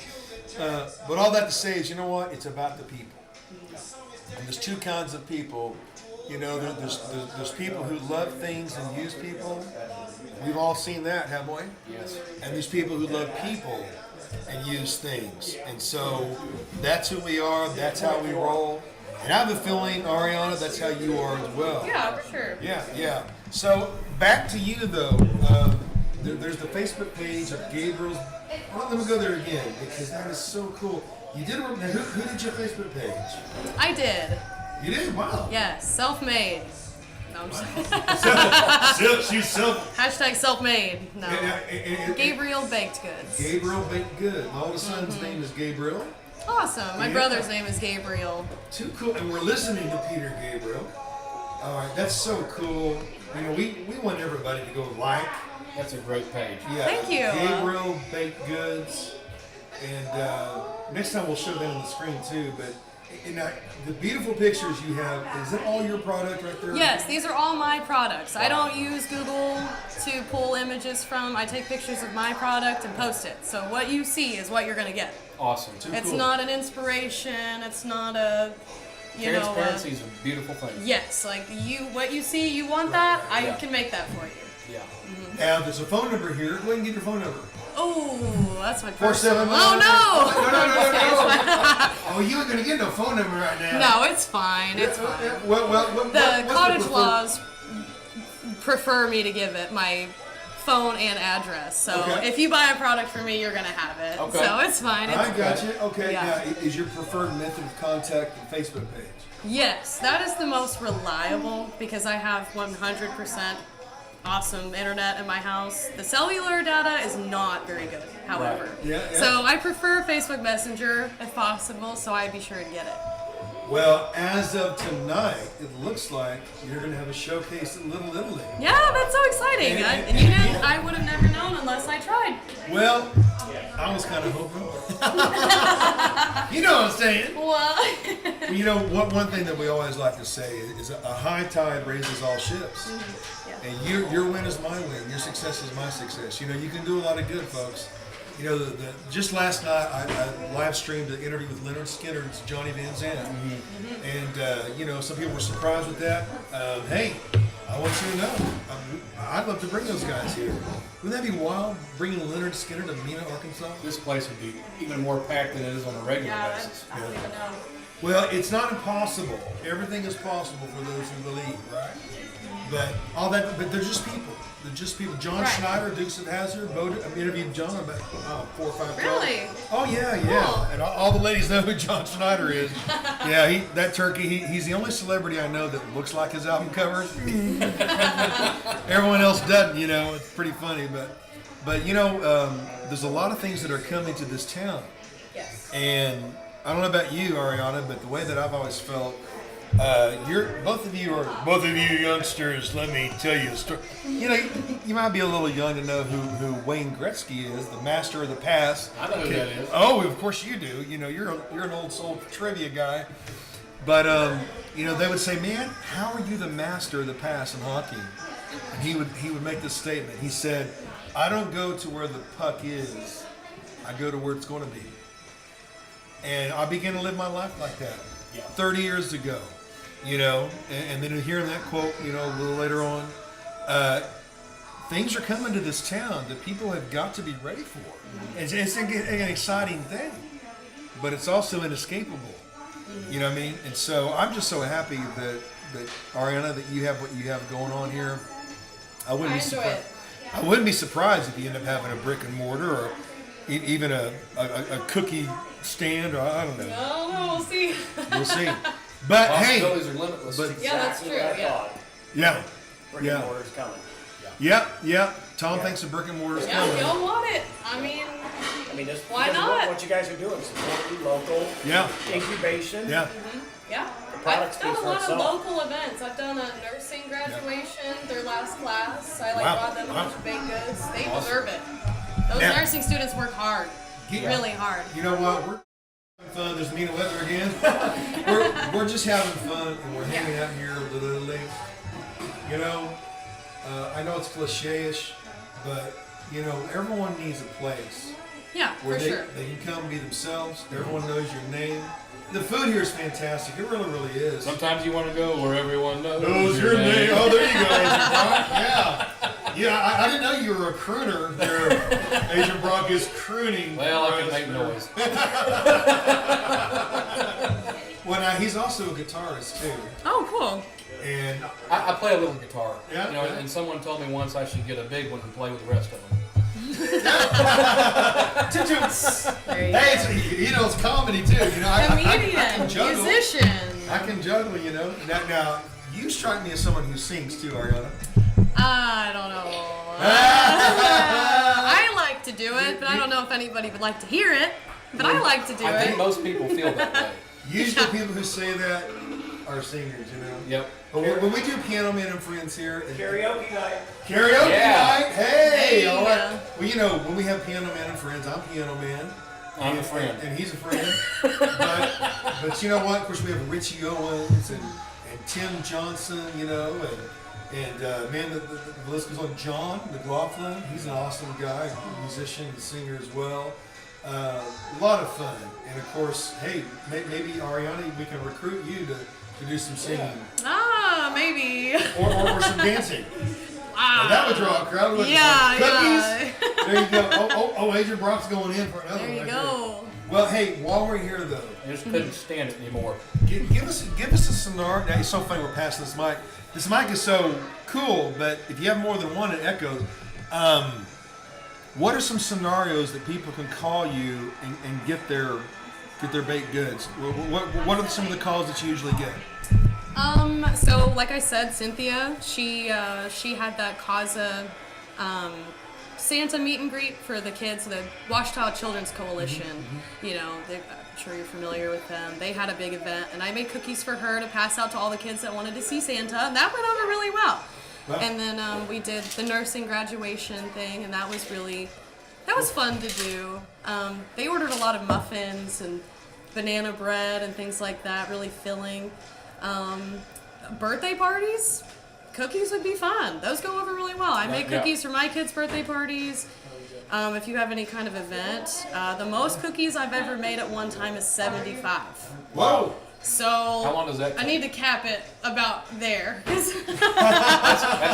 But all that to say is, you know what? It's about the people. And there's two kinds of people. There's people who love things and use people, We've all seen that, haven't we? Yes. And these people who love people and use things. And so that's who we are. That's how we roll. And I have a feeling, Ariana, that's how you are as well. Yeah, for sure. Yeah. So back to you, though. There's the Facebook page of Gabriel's. Well, let me go there again because that is so cool. You did. Who did your Facebook page? I did. You did? Wow. Yes, self-made. No, I'm just She's self. Hashtag self-made. No. And Gabriel Baked Goods. Gabriel Baked Good. My oldest son's name is Gabriel. Awesome. My brother's name is Gabriel. Too cool. And we're listening to Peter Gabriel. All right, that's so cool. You know, we want everybody to go like. That's a great page. Yeah. Thank you. Gabriel Baked Goods. And next time we'll show them on the screen too. But the beautiful pictures you have, is that all your product right there? Yes, these are all my products. I don't use Google to pull images from. I take pictures of my product and post it. So what you see is what you're going to get. Awesome. It's cool. not an inspiration. It's not a, Transparency is a beautiful thing. yes, like what you see, you want that, I Yeah. can make that for you. Yeah. Now, there's a phone number here. Go ahead and get your phone number. Oh, that's my 47. personal. Oh no! No. Oh, you ain't gonna get no phone number right now. No, it's fine. It's fine. What's The cottage preferred- laws prefer me to give it my phone and address. So Okay. if you buy a product from me, you're gonna have it. Okay. So it's fine. It's I got you. Okay. Yeah. Now, is your preferred method of contact the Facebook page? Yes, that is the most reliable because I have 100% awesome internet in my house. The cellular data is not very good, however. Right. Yeah. So I prefer Facebook Messenger if possible, so I'd be sure to get it. Well, as of tonight, it looks like you're going to have a showcase at Little Italy. Yeah, that's so exciting. I would have never known unless I tried. Well, I was kind of hoping. You know what I'm saying? Well, You know, one thing that we always like to say is a high tide raises all ships. yeah. And your win is my win. Your success is my success. You know, you can do a lot of good, folks. You know, just last night I live streamed an interview with Leonard Skinner's Johnny Van Zandt, and you know, some people were surprised with that. Hey, I want you to know, I'd love to bring those guys here. Wouldn't that be wild? Bringing Leonard Skinner to Mena, Arkansas? This place would be even more packed than it is on a regular Yeah, basis. I don't even know. Well, it's not impossible. Everything is possible for those who believe, right? But all that, but they're just people. They're just people. John Right. Schneider, Dukes of Hazzard, I interviewed John about 4 or 5 times. Really? Oh yeah. Cool. And all the ladies know who John Schneider is. Yeah, that turkey. He's the only celebrity I know that looks like his album covers. Everyone else doesn't. You know, it's pretty funny. But you know, there's a lot of things that are coming to this town. Yes. And I don't know about you, Ariana, but the way that I've always felt, both of you youngsters. Let me tell you a story. You know, you might be a little young to know who Wayne Gretzky is, the master of the pass. I know who that is. Oh, of course you do. You know, you're an old soul trivia guy. But you know, they would say, "Man, how are you the master of the pass in hockey?" And he would make this statement. He said, "I don't go to where the puck is. I go to where it's going to be." And I began to live my life like that. Yeah. 30 years ago, you know, and then hearing that quote, you know, a little later on, things are coming to this town that people have got to be ready for. It's an exciting thing, but it's also inescapable. You know what I mean? And so I'm just so happy that Ariana, that you have what you have going on here. I wouldn't I be enjoy surprised. it. I wouldn't be surprised if you end up having a brick and mortar or even a cookie stand, or I don't know. Oh, we'll see. We'll see. But hey, Possibilities are limitless. but- Yeah, that's true. Yeah. yeah, Brick Yeah. and mortar's coming. yeah. Tom thinks a brick and mortar's Yeah, coming. y'all want it. I mean, I mean, just Why because of not? what you guys are doing, supporting local Yeah, incubation. yeah. yeah. product I've done speaks a for lot of itself. local events. I've done a nursing graduation, their last class. I Wow. brought them a bunch of baked goods. They deserve it. Those Yeah. nursing students work hard. Yeah. Really hard. You know what? We're having fun. There's Mena Weather again. we're just having fun, and we're hanging out here literally. You know, I know it's cliche-ish, but you know, everyone needs a place Yeah, where for they, sure. they can come be themselves. Everyone knows your name. The food here is fantastic. It really, really is. Sometimes you want to go where everyone knows Knows your name. Oh, there you go. Yeah. Yeah, I didn't know you were a crooner there. Agent Brock is crooning. Well, I can make noise. Well, now he's also a guitarist too. Oh, cool. And I play a little guitar. Yeah, You know, yeah. and someone told me once I should get a big one and play with the rest of them. There you hey, go. it's comedy too. You know, I Comedian, can juggle. musician. I can juggle. You know. Now, you strike me as someone who sings too, Ariana. I don't know. I like to do it, but I don't know if anybody would like to hear it. But I like to do I think it. most people feel that way. Usually, people who say that are singers. You know. Yep. But when we do Piano Man and Friends here, Karaoke night. karaoke Yeah. night. Hey, There you all right. go. Well, you know, when we have Piano Man and Friends, I'm Piano Man. I'm a friend. And he's a friend. but you know what? Of course, we have Richie Owens and Tim Johnson, you know, and man, the list goes on. John McLaughlin, he's an awesome guy, musician and singer as well. A lot of fun. And of course, hey, maybe Ariana, we can recruit you to do some singing Ah, maybe. or some dancing. Wow. Now, that would draw a crowd. Wouldn't it? Yeah, Cookies. There you go. Oh, Agent Brock's going in for another There one. you right go. Well, hey, while we're here though, I just couldn't stand it anymore. give us a scenario. Now, it's so funny we're passing this mic. This mic is so cool, but if you have more than one, it echoes. What are some scenarios that people can call you and get their baked goods? What are some of the calls that you usually get? So like I said, Cynthia, she had that Kaza Santa meet and greet for the kids, the Washita Children's Coalition. You know, I'm sure you're familiar with them. They had a big event, and I made cookies for her to pass out to all the kids that wanted to see Santa, and that went over really well. Wow. And then we did the nursing graduation thing, and that was fun to do. They ordered a lot of muffins and banana bread and things like that, really filling. Birthday parties, cookies would be fun. Those go over really well. I make cookies for my kids' birthday parties. If you have any kind of event, the most cookies I've ever made at one time is 75. Whoa! So How long does that I take? need to cap it about there. That's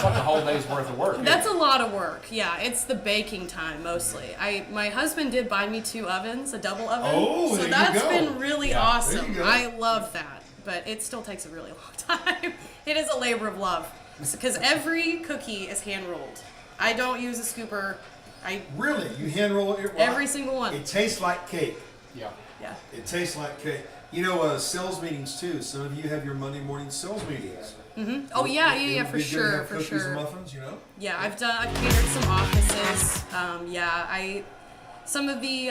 like a whole day's worth of work. That's a lot of work. Yeah, it's the baking time mostly. My husband did buy me 2 ovens, a double oven. Oh, so there you that's go. been really There awesome. you go. I love that, but it still takes a really long time. It is a labor of love because every cookie is hand rolled. I don't use a scooper. Really? You hand roll it? Every single one. It tastes like cake. Yeah. Yeah. It tastes like cake. You know, sales meetings too. Some of you have your Monday morning sales meetings. Oh yeah, It yeah, would for be good to sure, have for cookies sure. and muffins, you know. Yeah, I've catered some offices. Some of the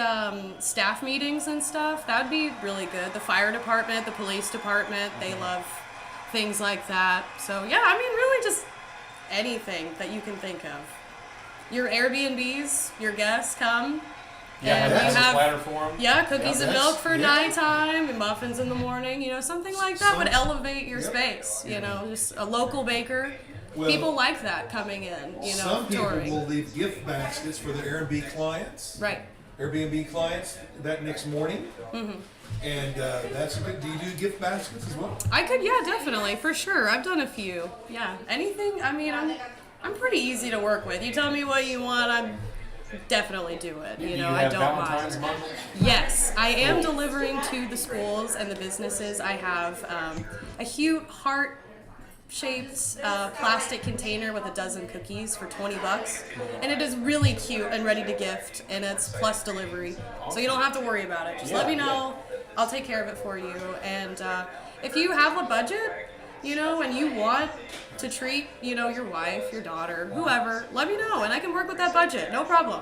staff meetings and stuff, that'd be really good. The fire department, the police department, they love things like that. So yeah, I mean, really just anything that you can think of. Your Airbnbs, your guests come. Yeah, and have you a have platter for them. yeah, cookies and that's- milk for yeah. nighttime and muffins in the morning. You know, something like that would Some- elevate your Yep. space. You know, just a local baker. Well, People like that coming in. You know, some people touring. will leave gift baskets for their Airbnb clients. Right. Airbnb clients that next morning. Mm-hmm. And that's a good. Do you do gift baskets as well? I could, yeah, definitely, for sure. I've done a few. Yeah, anything. I mean, I'm pretty easy to work with. You tell me what you want, I'm definitely do it. You know, I have don't Valentine's mind. bundles? Yes, I am delivering to the schools and the businesses. I have a huge heart-shaped plastic container with a dozen cookies for $20, and it is really cute and ready to gift, and it's plus delivery, so you don't have to worry about it. Just let me know. I'll take care of it for you. And if you have a budget, you know, and you want to treat, you know, your wife, your daughter, whoever, let me know, and I can work with that budget. No problem.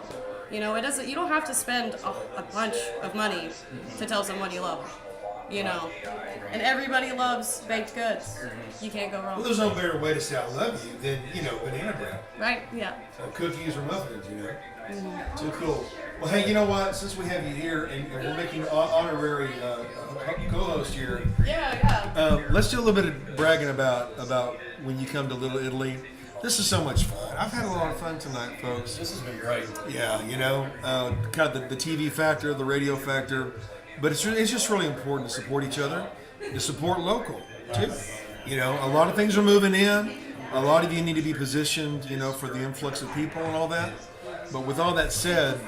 You know, it doesn't. You don't have to spend a bunch of money to tell someone you love them. You know, and everybody loves baked goods. You can't go Well, wrong. there's no better way to say I love you than banana bread, Right? Yeah. or cookies or muffins. Too cool. Well, hey, you know what? Since we have you here and we're making an honorary co-host here, Yeah. let's do a little bit of bragging about when you come to Little Italy. This is so much fun. I've had a lot of fun tonight, folks. This has been great. Yeah, kind of the TV factor, the radio factor, but it's just really important to support each other, to support local too. You know, a lot of things are moving in. A lot of you need to be positioned, for the influx of people and all that. But with all that said,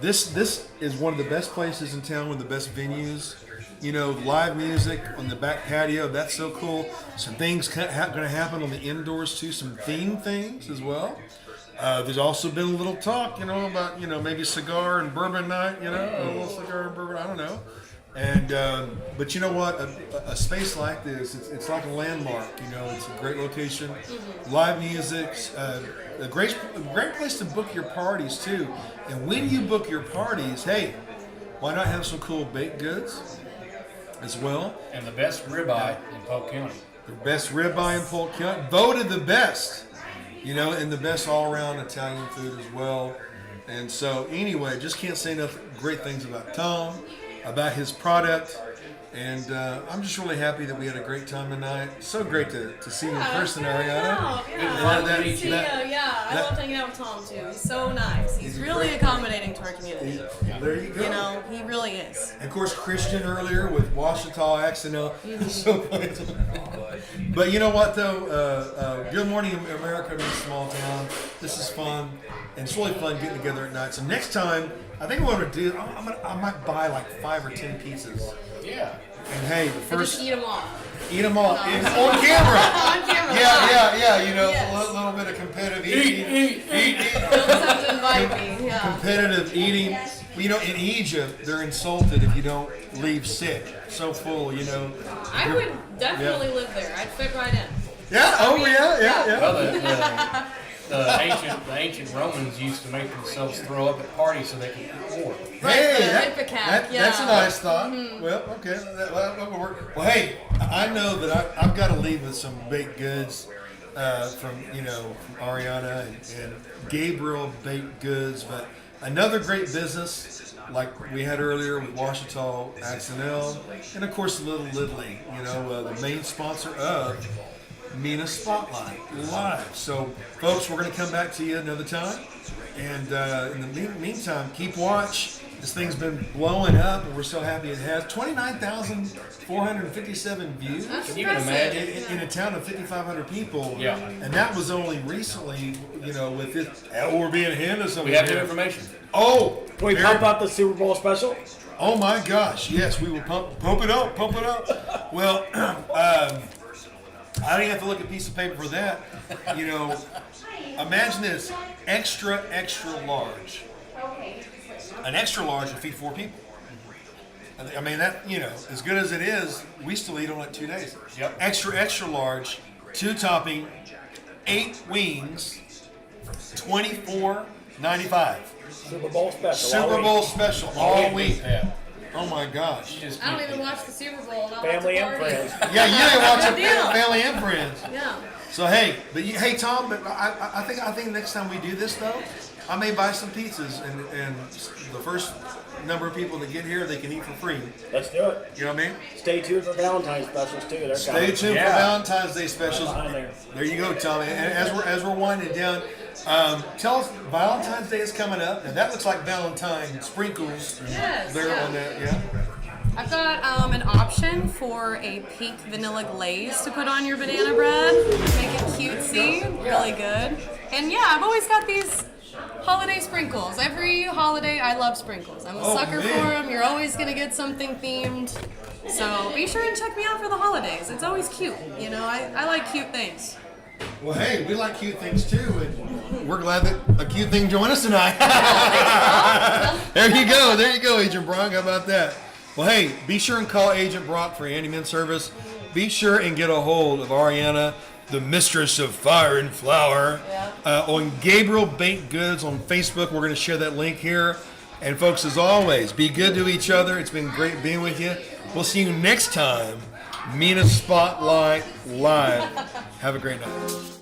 this is one of the best places in town, one of the best venues. Live music on the back patio, that's so cool. Some things going to happen on the indoors too, some theme things as well. There's also been a little talk, about, maybe cigar and bourbon night, a little cigar and bourbon, I don't know. And, but you know what, a space like this, it's like a landmark, it's a great location, live music, a great place to book your parties too. And when you book your parties, hey, why not have some cool baked goods as well? And the best ribeye in Polk County. The best ribeye in Polk County, voted the best, and the best all-around Italian food as well. And so anyway, just can't say enough great things about Tom, about his product. And I'm just really happy that we had a great time tonight. So great to see you in person, Ariana. I love hanging out with Tom too. He's so nice. He's really accommodating to our community. There you go. He really is. And of course, Christian earlier with Washita XNL. So funny. But you know what though? Good Morning America in a small town. This is fun. And it's really fun getting together at night. So next time, I think what I'm going to do, I might buy like 5 or 10 pizzas. Yeah. And hey, the first. Just eat them all. Eat them all. No. On camera. On camera. Yeah. Yes. A little bit of competitive eating. You'll just have to invite me. Yeah. Competitive eating. In Egypt, they're insulted if you don't leave sick. So full, I would definitely live there. I'd fit right in. Yeah. Oh yeah. Well, the ancient Romans used to make themselves throw up at parties so they could eat more. Hey, Ipecac, that's a nice thought. Well, okay, that will work. Well, hey, I know that I've got to leave with some baked goods from Ariana and Gabriel Baked Goods, but another great business like we had earlier with Washita XNL, and of course Little Lidley, the main sponsor of Mina Spotlight Live. So, folks, we're going to come back to you another time. And in the meantime, keep watch. This thing's been blowing up, and we're so happy it has. 29,457 views. That's Can you even imagine? In a town of 5,500 people. Yeah. And that was only recently, with it. We're being handed something. We have new information. Oh! Can we pump up the Super Bowl special? Oh, my gosh. Yes, we will pump it up. Well, I don't have to look at a piece of paper for that. Imagine this, extra large. An extra large will feed 4 people. I mean, that, as good as it is, we still eat on it 2 days. Yep. Extra large, 2 topping, 8 wings, $24.95. Super Bowl special. Super Bowl special all week. Yeah. Oh my gosh. I don't even watch the Super Bowl. And I'll Family watch and the party. friends. Yeah, you didn't watch it, Yeah. family and friends. Yeah. So hey, Tom, but I think next time we do this though, I may buy some pizzas and the first number of people that get here they can eat for free. Let's do it. You know what I mean? Stay tuned for Valentine's specials too. They're Stay coming. tuned for Valentine's Day specials. Behind there. There you go, Tom. And as we're winding down, tell us Valentine's Day is coming up, and that looks like Valentine sprinkles Yes. there Yeah. on that. Yeah. I've got an option for a pink vanilla glaze to put on your banana bread. Make it cutesy, really good. And yeah, I've always got these holiday sprinkles. Every holiday, I love sprinkles. I'm a sucker for them. You're always gonna get something themed. So be sure and check me out for the holidays. It's always cute. I like cute things. Well, hey, we like cute things too, and we're glad that a cute thing joined us tonight. There you go, Agent Brock. How about that? Well, hey, be sure and call Agent Brock for handyman service. Be sure and get a hold of Ariana, the mistress of fire and flour, on Gabriel Baked Goods on Facebook. We're going to share that link here. And folks, as always, be good to each other. It's been great being with you. We'll see you next time. Mina Spotlight Live. Have a great night.